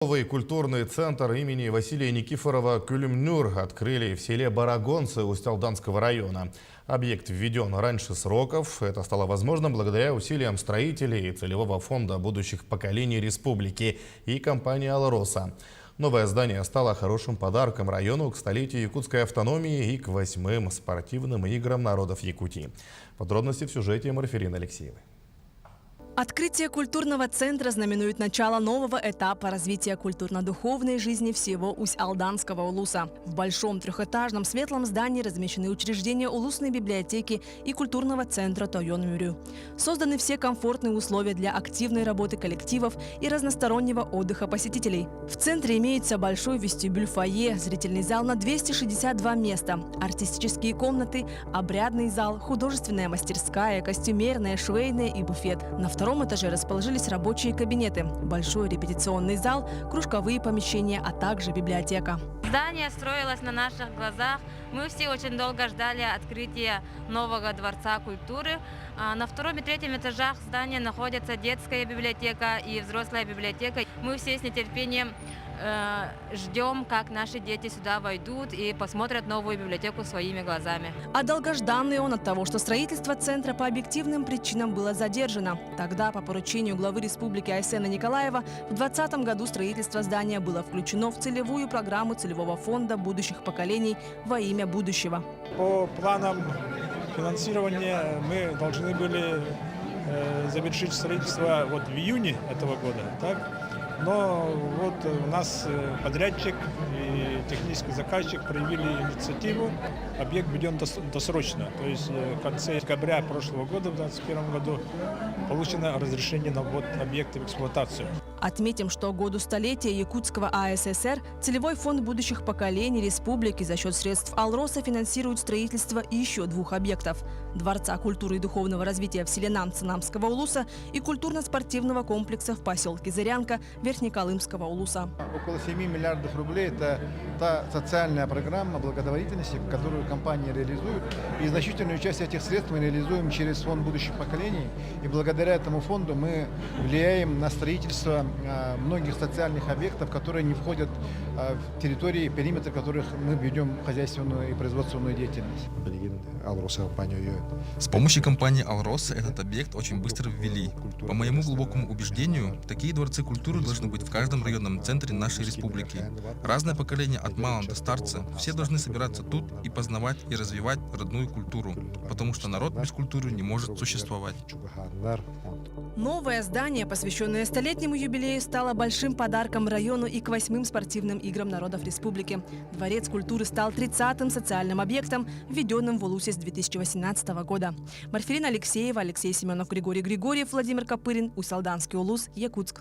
Новый культурный центр имени Василия Никифорова «Кюльмнюр» открыли в селе Барагонцы Усть-Алданского района. Объект введен раньше сроков. Это стало возможным благодаря усилиям строителей и целевого фонда будущих поколений республики и компании «Алроса». Новое здание стало хорошим подарком району к столетию якутской автономии и к 8-м спортивным играм народов Якутии. Подробности в сюжете Марферины Алексеевой. Открытие культурного центра знаменует начало нового этапа развития культурно-духовной жизни всего Усть-Алданского улуса. В большом трехэтажном светлом здании размещены учреждения улусной библиотеки и культурного центра Тойон-Мюрю. Созданы все комфортные условия для активной работы коллективов и разностороннего отдыха посетителей. В центре имеется большой вестибюль-фойе, зрительный зал на 262 места, артистические комнаты, обрядный зал, художественная мастерская, костюмерная, швейная и буфет. На втором этаже расположились рабочие кабинеты, большой репетиционный зал, кружковые помещения, а также библиотека. Здание строилось на наших глазах. Мы все очень долго ждали открытия нового дворца культуры. На втором и третьем этажах здания находится детская библиотека и взрослая библиотека. Мы все с нетерпением ждем, как наши дети сюда войдут и посмотрят новую библиотеку своими глазами. А долгожданный он от того, что строительство центра по объективным причинам было задержано. Тогда, по поручению главы республики Айсена Николаева, в 2020 году строительство здания было включено в целевую программу целевого фонда будущих поколений во имя будущего. По планам финансирования мы должны были завершить строительство в июне этого года. Так? Но вот у нас подрядчик и технический заказчик проявили инициативу. Объект введен досрочно. То есть в конце декабря прошлого года, в 2021 году, получено разрешение на ввод объекта в эксплуатацию. Отметим, что к году столетия Якутского АССР целевой фонд будущих поколений республики за счет средств Алроса финансирует строительство еще 2 объектов – Дворца культуры и духовного развития в селе Намцы-Намского улуса и культурно-спортивного комплекса в поселке Зырянка Верхнеколымского улуса. Около 7 миллиардов рублей – это та социальная программа благотворительности, которую компания реализует. И значительную часть этих средств мы реализуем через фонд будущих поколений. И благодаря этому фонду мы влияем на строительство многих социальных объектов, которые не входят в территории, периметр которых мы ведем хозяйственную и производственную деятельность. С помощью компании «Алроса» этот объект очень быстро ввели. По моему глубокому убеждению, такие дворцы культуры должны быть в каждом районном центре нашей республики. Разное поколение от мала до старца, все должны собираться тут и познавать и развивать родную культуру, потому что народ без культуры не может существовать. Новое здание, посвященное столетнему юбилею, стало большим подарком району и к 8-м спортивным играм народов республики. Дворец культуры стал 30-м социальным объектом, введенным в Улусе с 2018 года. Марферина Алексеева, Алексей Семенов, Григорий Григорьев, Владимир Копырин, Усть-Алданский улус, Якутск.